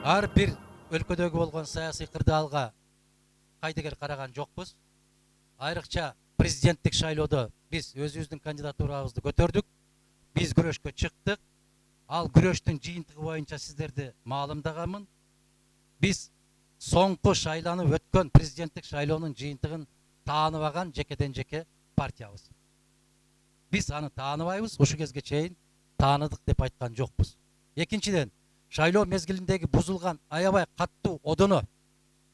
ар бир өлкөдөгү болгон саясий кырдаалга кайдыгер караган жокпуз. Айрыкча президенттик шайлоодо биз өзүбүздүн кандидатурабызды көтөрдүк. Биз күрөшкө чыктык. Ал күрөштүн жыйынтыгы боюнча сиздерди маалымдаганмын. Биз соңку шайланып өткөн президенттик шайлоонун жыйынтыгын тааныбаган жекеден жеке партиябыз. Биз аны тааныбайбыз, ушу кезге чейин тааныдык деп айткан жокпуз. Экинчиден, шайлоо мезгилиндеги бузулган аябай каттуу одоно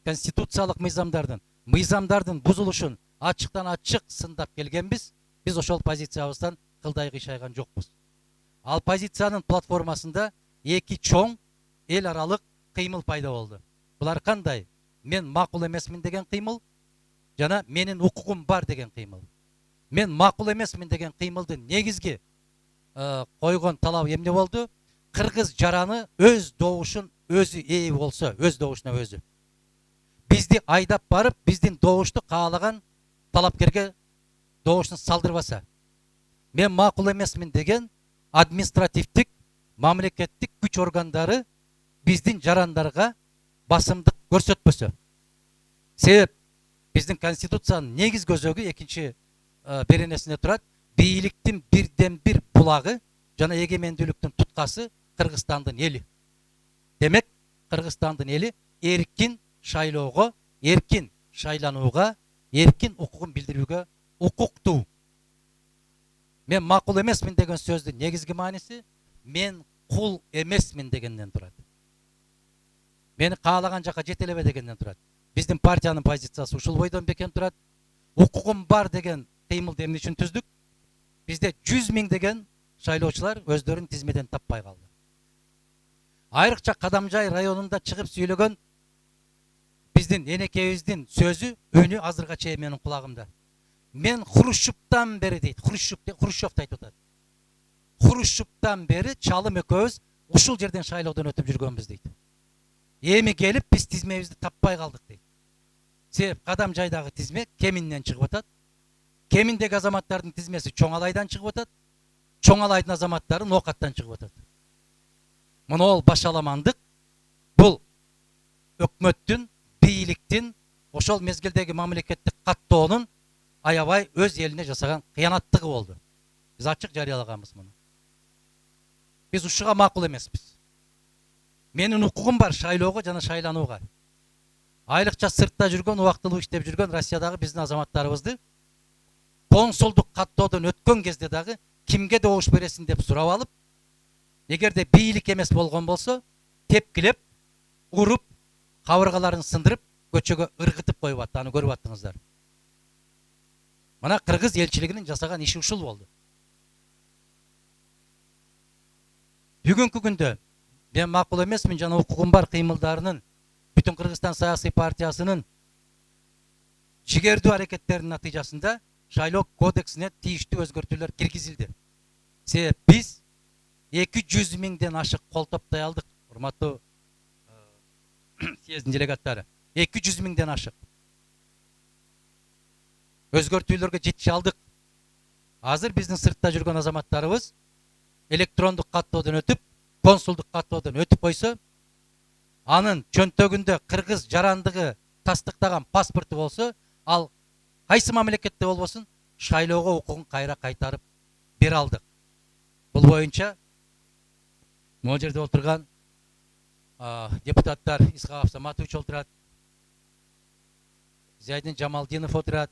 конституциялык мыйзамдардын бузулушун ачыктан ачык сындап келгенбиз. Биз ошол позициябыздан кылдай кыйшайган жокпуз. Ал позициянын платформасында эки чоң эл аралык кыймыл пайда болду. Булар кандай? Мен макул эмесмин деген кыймыл жана менин укугум бар деген кыймыл. Мен макул эмесмин деген кыймылдын негизги койгон талабы эмне болду? Кыргыз жараны өз добушун өзү ээ болсо, өз добушуна өзү. Бизди айдап барып, биздин добушту каалаган талапкерге добушун салдырбаса. Мен макул эмесмин деген административдик, мамлекеттик күч органдары биздин жарандарга басымдык көрсөтпөсө. Себеп биздин конституциянын негизги өзөгү экинчи беренесинде турат. Бийликтин бирден бир булагы жана эгемендүүлүктүн туткасы Кыргызстандын эли. Демек, Кыргызстандын эли эркин шайлоого, эркин шайланууга, эркин укугун билдирүүгө укуктуу. Мен макул эмесмин деген сөздүн негизги мааниси мен кул эмесмин дегенден турат. Мени каалаган жака жете элебе дегенден турат. Биздин партиянын позициясы ушул бойдон бекем турат. Укугум бар деген кыймылды эмне үчүн түздүк? Бизде 100 миң деген шайлоочулар өздөрүн тизмеден таппай калды. Айрыкча Кадамжай районунда чыгып сүйлөгөн биздин энекебиздин сөзү, үнү азырга чейин менин кулагымда. Мен Хрущевтан бери дейт, Хрущев айтып атат. Хрущевтан бери чалым экөөбүз ушул жерден шайлоодон өтүп жүргөнбүз дейт. Эми келип биз тизмебизди таппай калдык дейт. Себеп Кадамжайдагы тизме Кеминден чыгып атат. Кеминдеги азаматтардын тизмеси Чоңалайдан чыгып атат. Чоңалайдын азаматтары Ноокаттан чыгып атат. Мына башаламандык бул өкмөттүн, бийликтин ошол мезгилдеги мамлекеттик каттоонун аябай өз элине жасаган кыянаттыгы болду. Биз ачык жарыялаганбыз муну. Биз ушуга макул эмеспиз. Менин укугум бар шайлоого жана шайланууга. Айрыкча сыртта жүргөн, убактылуу иштеп жүргөн Россиядагы биздин азаматтарыбызды консулдук каттоодон өткөн кезде дагы кимге добуш бересиң деп сурап алып, эгерде бийлик эмес болгон болсо, тепкилеп, уруп, кабыргаларын сындырып, көчөгө ыргытып коюп атты, аны көрүп аттыңыздар. Мына Кыргыз элчилигинин жасаган иши ушул болду. Бүгүнкү күндө мен макул эмесмин жана укугум бар кыймылдарынын бүтүн Кыргызстан саясий партиясынын жигердүү аракеттеринин натыйжасында шайлоо кодексине тийиштүү өзгөртүүлөр киргизилди. Себеп биз 200 миңден ашык кол топтой алдык, урматтуу съездин делегаттары. 200 миңден ашык. Өзгөртүүлөргө жетише алдык. Азыр биздин сыртта жүргөн азаматтарыбыз электрондук каттоодон өтүп, консулдук каттоодон өтүп койсо, анын чөнтөгүндө кыргыз жарандыгы тастыктаган паспорту болсо, ал кайсы мамлекетте болбосун, шайлоого укугун кайра кайтарып бере алдык. Бул боюнча могу жерде отурган депутаттар Исхаков Саматович отурат, Зайдин Жамалдинов отурат,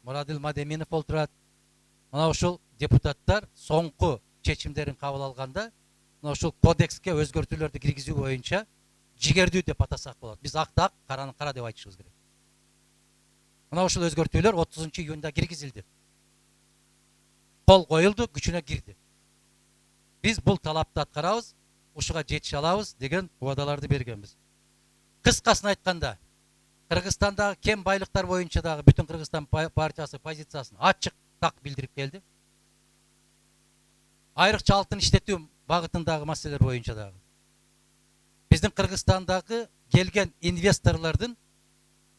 Мурадил Мадеминов отурат. Мына ушул депутаттар соңку чечимдерин кабыл алганда, мына ушул кодекске өзгөртүүлөрдү киргизүү боюнча жигердүү деп атасак болот. Биз акты ак, караны кара деп айтышыбыз керек. Мына ушул өзгөртүүлөр 30-июнда киргизилди. Кол коюлду, күчүнө кирди. Биз бул талапты аткарабыз, ушуга жетише алабыз деген убадаларды бергенбиз. Кыскасын айтканда, Кыргызстандагы кем байлыктар боюнча дагы бүтүн Кыргызстан партиясы позициясын ачык так билдирип келди. Айрыкча алтын иштетүү багытындагы маселелер боюнча дагы. Биздин Кыргызстандагы келген инвесторлордун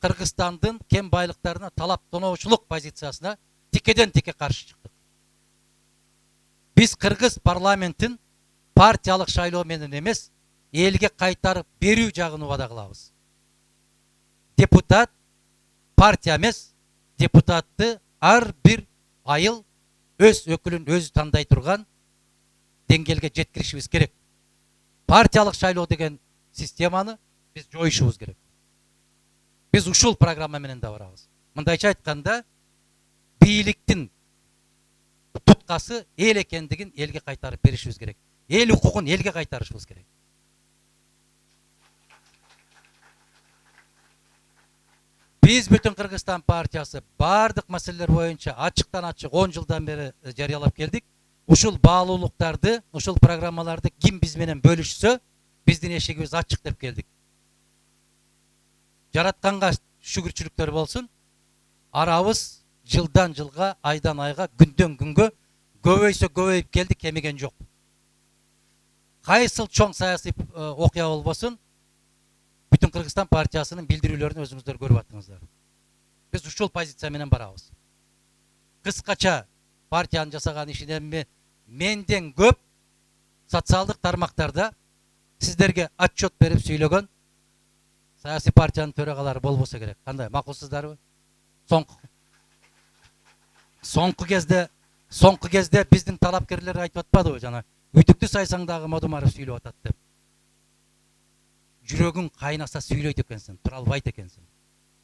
Кыргызстандын кем байлыктарына талап тоноочулук позициясына тикеден тике каршы чыктык. Биз Кыргыз парламентин партиялык шайлоо менен эмес, элге кайтарып берүү жагын убада кылабыз. Депутат партия эмес, депутатты ар бир айыл өз өкүлүн өзү тандай турган деңгээлге жеткиришибиз керек. Партиялык шайлоо деген системаны биз жоюшубуз керек. Биз ушул программа менен да барабыз. Мындайча айтканда, бийликтин туткасы эл экендигин элге кайтарып беришибиз керек. Эл укугун элге кайтарышыбыз керек. Биз бүтүн Кыргызстан партиясы бардык маселелер боюнча ачыктан ачык 10 жылдан бери жарыялап келдик. Ушул баалуулуктарды, ушул программаларды ким биз менен бөлүшсө, биздин эшигибиз ачык деп келдик. Жаратканга шүгүрчүлүктөр болсун. Арабыз жылдан жылга, айдан айга, күндөн күнгө көбөйсө көбөйүп келди, кемиген жок. Кайсыл чоң саясий окуя болбосун, бүтүн Кыргызстан партиясынын билдирүүлөрүн өзүңүздөр көрүп аттыңыздар. Биз ушул позиция менен барабыз. Кыскача партиянын жасаган ишинен менден көп социалдык тармактарда сиздерге отчет берип сүйлөгөн саясий партиянын төрагалары болбосо керек. Кандай, макулсуздарбы? Соңку кезде биздин талапкерлер айтып атпадыбы жана үтүктү сайсаңдагы Модумаров сүйлөп атат деп. Жүрөгүң кайнаса сүйлөйт экенсиң, тура албайт экенсиң.